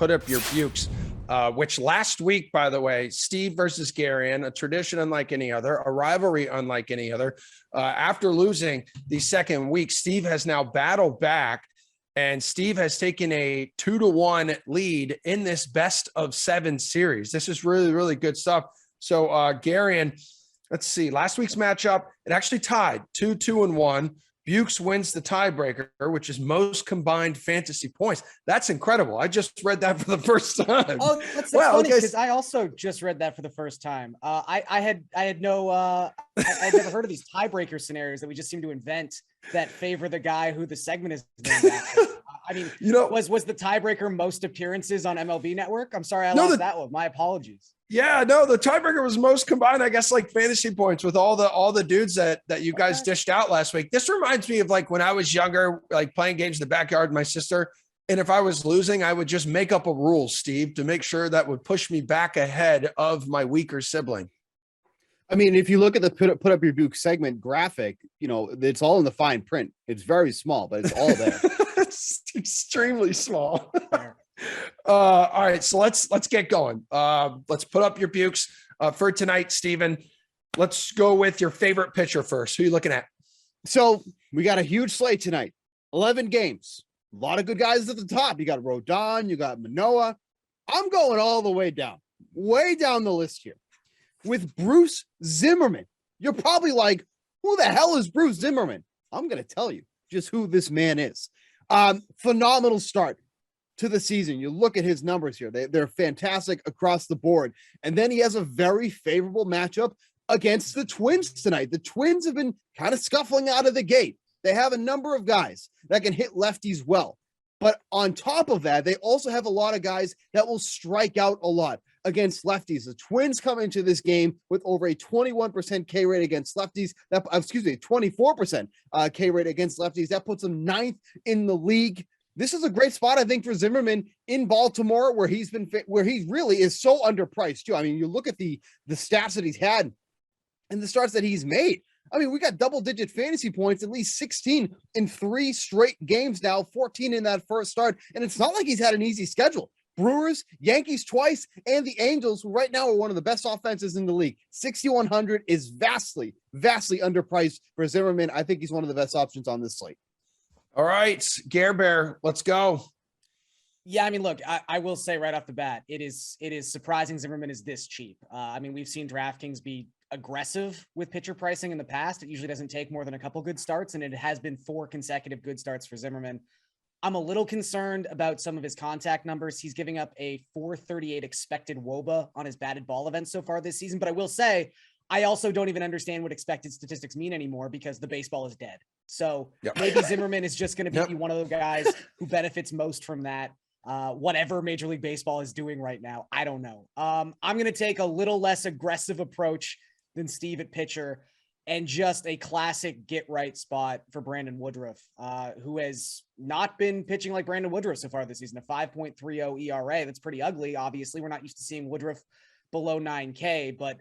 put up your Buchs, which last week, by the way, Steve versus Garion, a tradition unlike any other, a rivalry unlike any other. After losing the second week, Steve has now battled back, and Steve has taken a 2-1 lead in this best of 7 series. This is really, really good stuff. So Garion, let's see, last week's matchup, it actually tied 2-2-1. Buchs wins the tiebreaker, which is most combined fantasy points. That's incredible. I just read that for the first time. Oh, that's funny because I also just read that for the first time. I had never heard of these tiebreaker scenarios that we just seem to invent that favor the guy who the segment is named after. I mean, was the tiebreaker most appearances on MLB Network? I'm sorry, I lost that one. My apologies. Yeah, no, the tiebreaker was most combined, I guess, like fantasy points with all the dudes that you guys dished out last week. This reminds me of like when I was younger, like playing games in the backyard with my sister. And if I was losing, I would just make up a rule, Steve, to make sure that would push me back ahead of my weaker sibling. I mean, if you look at the put up your Buchs segment graphic, it's all in the fine print. It's very small, but it's all there. It's extremely small. All right, so let's get going. Let's put up your Buchs for tonight, Steven. Let's go with your favorite pitcher first. Who are you looking at? So we got a huge slate tonight. 11 games. A lot of good guys at the top. You got Rodon, you got Manoah. I'm going all the way down the list here with Bruce Zimmerman. You're probably like, who the hell is Bruce Zimmerman? I'm going to tell you just who this man is. Phenomenal start to the season. You look at his numbers here. They're fantastic across the board. And then he has a very favorable matchup against the Twins tonight. The Twins have been kind of scuffling out of the gate. They have a number of guys that can hit lefties well. But on top of that, they also have a lot of guys that will strike out a lot against lefties. The Twins come into this game with over a 21% K rate against lefties. 24% K rate against lefties. That puts them 9th in the league. This is a great spot, I think, for Zimmerman in Baltimore, where he really is so underpriced too. I mean, you look at the stats that he's had and the starts that he's made. I mean, we got double-digit fantasy points, at least 16 in 3 straight games now, 14 in that first start, and it's not like he's had an easy schedule. Brewers, Yankees twice, and the Angels, who right now are one of the best offenses in the league. 6,100 is vastly, vastly underpriced for Zimmerman. I think he's one of the best options on this slate. All right, Gare Bear, let's go. Yeah, I mean, look, I will say right off the bat, it is surprising Zimmerman is this cheap. I mean, we've seen DraftKings be aggressive with pitcher pricing in the past. It usually doesn't take more than a couple good starts, and it has been 4 consecutive good starts for Zimmerman. I'm a little concerned about some of his contact numbers. He's giving up a 438 expected WOBA on his batted ball events so far this season, but I will say, I also don't even understand what expected statistics mean anymore because the baseball is dead. So maybe Zimmerman is just going to be one of the guys who benefits most from that. Whatever Major League Baseball is doing right now, I don't know. I'm going to take a little less aggressive approach than Steve at pitcher and just a classic get right spot for Brandon Woodruff, who has not been pitching like Brandon Woodruff so far this season. A 5.30 ERA. That's pretty ugly. Obviously, we're not used to seeing Woodruff below 9K, but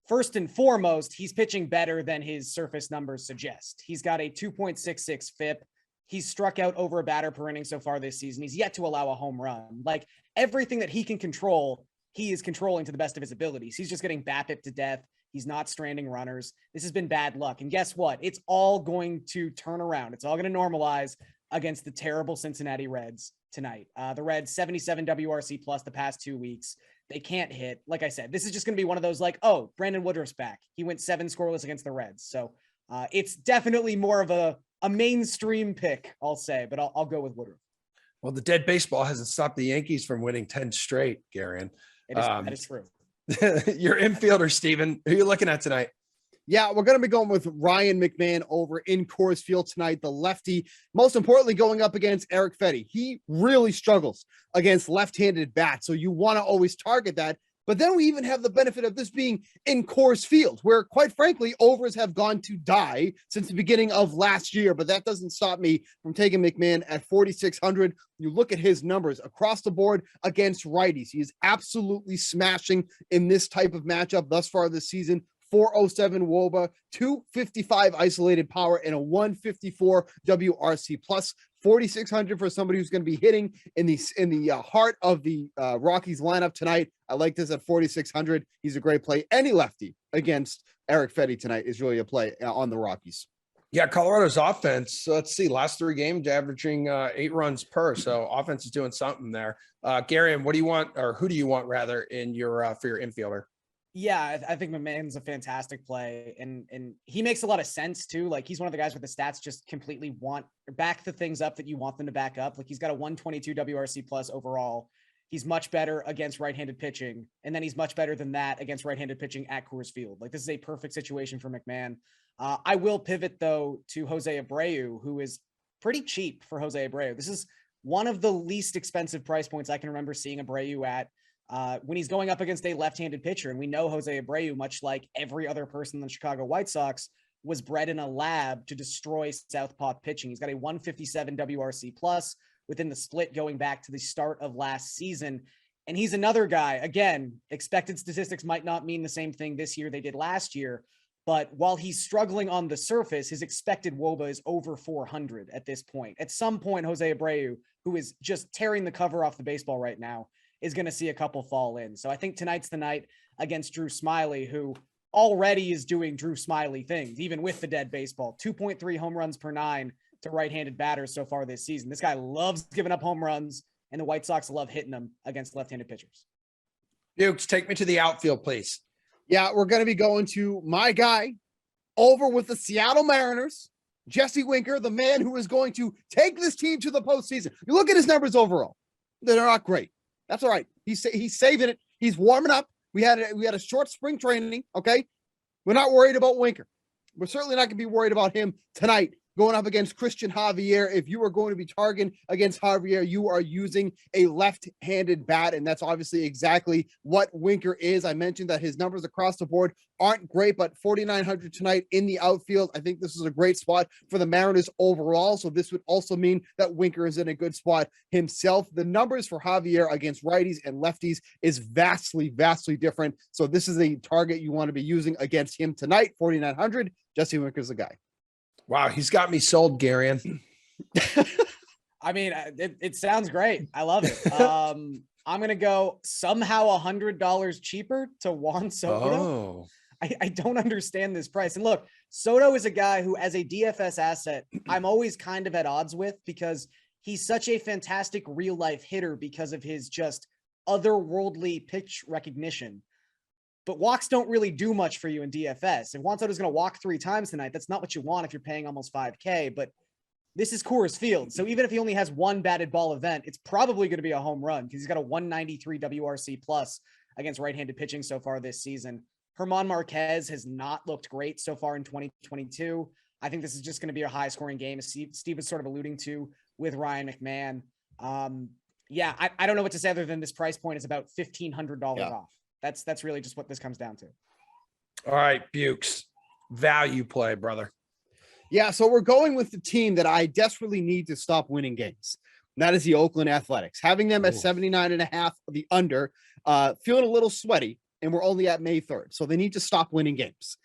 first and foremost, he's pitching better than his surface numbers suggest. He's got a 2.66 FIP. He's struck out over a batter per inning so far this season. He's yet to allow a home run. Like everything that he can control, he is controlling to the best of his abilities. He's just getting BABIP to death. He's not stranding runners. This has been bad luck. And guess what? It's all going to turn around. It's all going to normalize against the terrible Cincinnati Reds tonight. The Reds, 77 WRC plus the past 2 weeks. They can't hit. Like I said, this is just going to be one of those like, oh, Brandon Woodruff's back. He went 7 scoreless against the Reds. So it's definitely more of a mainstream pick, I'll say, but I'll go with Woodruff. Well, the dead baseball hasn't stopped the Yankees from winning 10 straight, Garion. That is true. Your infielder, Steven, who are you looking at tonight? Yeah, we're going to be going with Ryan McMahon over in Coors Field tonight, the lefty. Most importantly, going up against Eric Fetty. He really struggles against left-handed bats, so you want to always target that. But then we even have the benefit of this being in Coors Field, where, quite frankly, overs have gone to die since the beginning of last year. But that doesn't stop me from taking McMahon at 4,600. You look at his numbers across the board against righties. He is absolutely smashing in this type of matchup thus far this season. 407 WOBA, 255 isolated power, and a 154 WRC plus. 4,600 for somebody who's going to be hitting in the heart of the Rockies lineup tonight. I like this at 4,600. He's a great play. Any lefty against Eric Fetty tonight is really a play on the Rockies. Yeah, Colorado's offense. Let's see, last 3 games averaging 8 runs per. So offense is doing something there. Garion, what do you want, or who do you want rather in your for your infielder? Yeah, I think McMahon's a fantastic play, and he makes a lot of sense too. Like, he's one of the guys where the stats just completely back the things up that you want them to back up. Like, he's got a 122 WRC plus overall. He's much better against right-handed pitching, and then he's much better than that against right-handed pitching at Coors Field. Like, this is a perfect situation for McMahon. I will pivot though to Jose Abreu, who is pretty cheap for Jose Abreu. This is one of the least expensive price points I can remember seeing Abreu at. When he's going up against a left-handed pitcher. And we know Jose Abreu, much like every other person in the Chicago White Sox, was bred in a lab to destroy southpaw pitching. He's got a 157 WRC plus within the split going back to the start of last season. And he's another guy, again, expected statistics might not mean the same thing this year they did last year, but while he's struggling on the surface, his expected WOBA is over 400 at this point. At some point, Jose Abreu, who is just tearing the cover off the baseball right now, is going to see a couple fall in. So I think tonight's the night against Drew Smyly, who already is doing Drew Smyly things, even with the dead baseball. 2.3 home runs per 9 to right-handed batters so far this season. This guy loves giving up home runs, and the White Sox love hitting them against left-handed pitchers. Buchs, take me to the outfield, please. Yeah, we're going to be going to my guy over with the Seattle Mariners, Jesse Winker, the man who is going to take this team to the postseason. You look at his numbers overall. They're not great. That's all right. He's saving it. He's warming up. We had a short spring training. Okay. We're not worried about Winker. We're certainly not going to be worried about him tonight going up against Christian Javier. If you are going to be targeting against Javier, you are using a left-handed bat, and that's obviously exactly what Winker is. I mentioned that his numbers across the board aren't great, but 4,900 tonight in the outfield. I think this is a great spot for the Mariners overall, so this would also mean that Winker is in a good spot himself. The numbers for Javier against righties and lefties is vastly, vastly different, so this is a target you want to be using against him tonight. 4,900, Jesse Winker's the guy. Wow, he's got me sold, Garion. I mean, it sounds great. I love it. I'm going to go somehow $100 cheaper to Juan Soto. Oh. I don't understand this price. And look, Soto is a guy who, as a DFS asset, I'm always kind of at odds with because he's such a fantastic real life hitter because of his just otherworldly pitch recognition. But walks don't really do much for you in DFS. If Juan Soto's going to walk 3 times tonight, that's not what you want if you're paying almost $5K. But this is Coors Field. So even if he only has one batted ball event, it's probably going to be a home run because he's got a 193 WRC plus against right-handed pitching so far this season. Herman Marquez has not looked great so far in 2022. I think this is just going to be a high-scoring game, as Steve was sort of alluding to with Ryan McMahon. I don't know what to say other than this price point is about $1,500 off. That's really just what this comes down to. All right, Buchs, value play, brother. Yeah, so we're going with the team that I desperately need to stop winning games. And that is the Oakland Athletics. Having them at 79.5, the under, feeling a little sweaty, and we're only at May 3rd. So they need to stop winning games.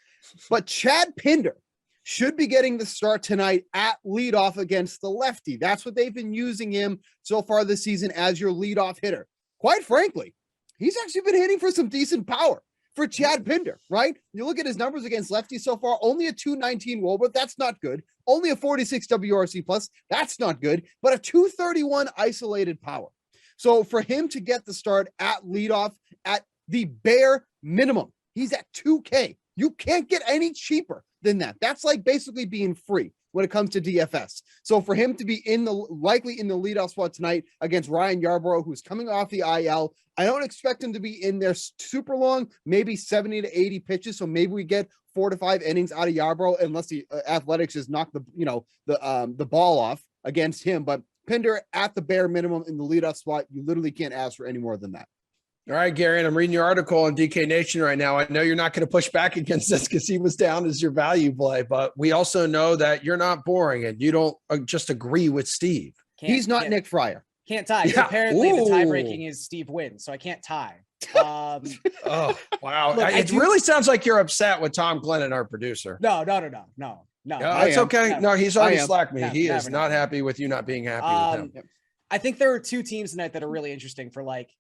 But Chad Pinder should be getting the start tonight at leadoff against the lefty. That's what they've been using him so far this season as your leadoff hitter. Quite frankly, he's actually been hitting for some decent power for Chad Pinder, right? You look at his numbers against lefties so far, only a 219 WOBA, that's not good. Only a 46 WRC plus, that's not good, but a 231 isolated power. So for him to get the start at leadoff at the bare minimum, he's at 2K. You can't get any cheaper than that. That's like basically being free when it comes to DFS. So for him to be likely in the leadoff spot tonight against Ryan Yarbrough, who's coming off the IL, I don't expect him to be in there super long, maybe 70 to 80 pitches. So maybe we get 4 to 5 innings out of Yarbrough, unless the Athletics just knock the ball off against him. But Pinder at the bare minimum in the leadoff spot, you literally can't ask for any more than that. All right, Gary, I'm reading your article on DK Nation right now. I know you're not going to push back against this because he was down as your value play, but we also know that you're not boring and you don't just agree with Steve. He's not Nick Fryer. Can't tie. Yeah. Apparently the tie breaking is Steve wins, so I can't tie. Oh, wow. Look, it really sounds like you're upset with Tom Glennon, our producer. No. No, Yeah, I it's am. okay. Never. No, he's already I am. slacked me. Never, He is never, not never. happy with you not being happy with him. I think there are two teams tonight that are really interesting for like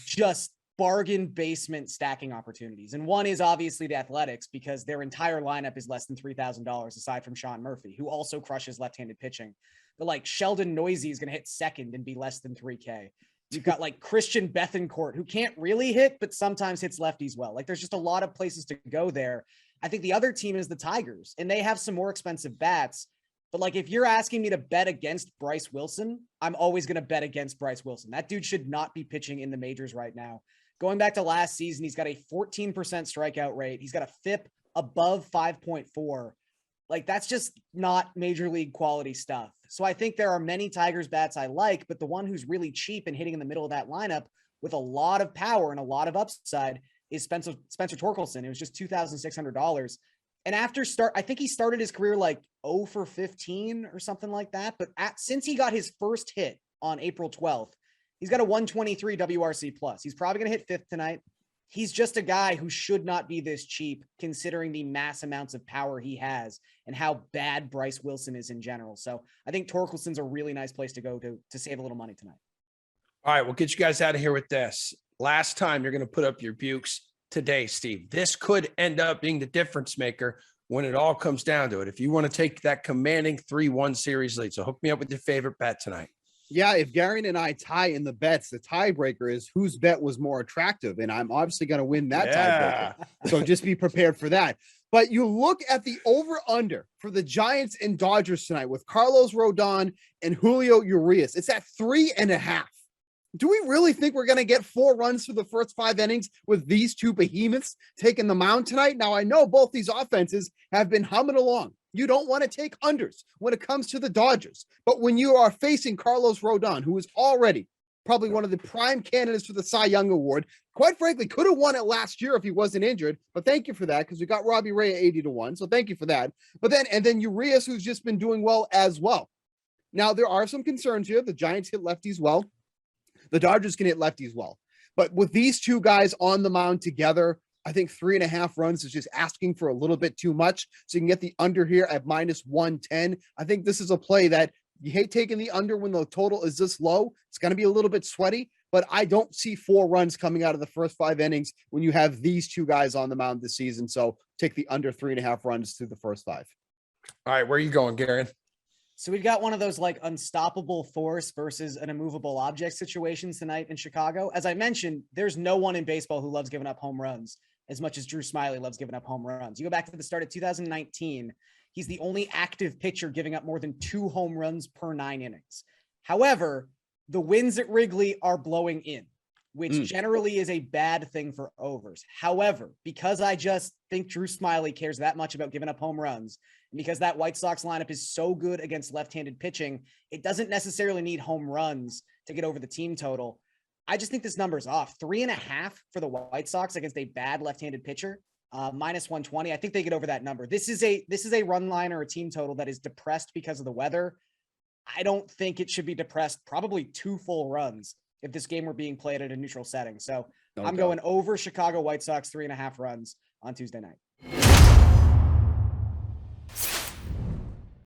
just bargain basement stacking opportunities. And one is obviously the Athletics because their entire lineup is less than $3,000 aside from Sean Murphy, who also crushes left-handed pitching. But like Sheldon Noisy is going to hit second and be less than 3K. You've got like Christian Bethencourt, who can't really hit, but sometimes hits lefties well. Like there's just a lot of places to go there. I think the other team is the Tigers, and they have some more expensive bats. But like, if you're asking me to bet against Bryce Wilson, I'm always going to bet against Bryce Wilson. That dude should not be pitching in the majors right now. Going back to last season, he's got a 14% strikeout rate. He's got a FIP above 5.4. Like, that's just not major league quality stuff. So I think there are many Tigers bats I like, but the one who's really cheap and hitting in the middle of that lineup with a lot of power and a lot of upside is Spencer Torkelson. It was just $2,600. And I think he started his career like 0 for 15 or something like that. But since he got his first hit on April 12th, he's got a 123 WRC plus. He's probably going to hit fifth tonight. He's just a guy who should not be this cheap considering the mass amounts of power he has and how bad Bryce Wilson is in general. So I think Torkelson's a really nice place to go to save a little money tonight. All right, we'll get you guys out of here with this. Last time you're going to put up your Buchs today, Steve. This could end up being the difference maker when it all comes down to it. If you want to take that commanding 3-1 series lead. So hook me up with your favorite bet tonight. Yeah, if Garion and I tie in the bets, the tiebreaker is whose bet was more attractive. And I'm obviously going to win that tiebreaker. So just be prepared for that. But you look at the over-under for the Giants and Dodgers tonight with Carlos Rodon and Julio Urias. It's at 3.5. Do we really think we're going to get 4 runs through the first 5 innings with these two behemoths taking the mound tonight? Now, I know both these offenses have been humming along. You don't want to take unders when it comes to the Dodgers. But when you are facing Carlos Rodon, who is already probably one of the prime candidates for the Cy Young Award, quite frankly, could have won it last year if he wasn't injured. But thank you for that, because we got Robbie Ray at 80-1. So thank you for that. But then Urias, who's just been doing well as well. Now, there are some concerns here. The Giants hit lefties well. The Dodgers can hit lefties well. But with these two guys on the mound together, I think 3.5 runs is just asking for a little bit too much. So you can get the under here at -110. I think this is a play that you hate taking the under when the total is this low. It's going to be a little bit sweaty, but I don't see 4 runs coming out of the first 5 innings when you have these two guys on the mound this season. So take the under 3.5 runs through the first 5. All right, where are you going, Garion? So we've got one of those like unstoppable force versus an immovable object situations tonight in Chicago. As I mentioned, there's no one in baseball who loves giving up home runs as much as Drew Smyly loves giving up home runs. You go back to the start of 2019, he's the only active pitcher giving up more than 2 home runs per 9 innings. However, the winds at Wrigley are blowing in, which generally is a bad thing for overs. However, because I just think Drew Smyly cares that much about giving up home runs, and because that White Sox lineup is so good against left-handed pitching, it doesn't necessarily need home runs to get over the team total. I just think this number is off. 3.5 for the White Sox against a bad left-handed pitcher, -120. I think they get over that number. This is a run line or a team total that is depressed because of the weather. I don't think it should be depressed. Probably 2 full runs if this game were being played at a neutral setting. So I'm going over Chicago White Sox 3.5 runs on Tuesday night.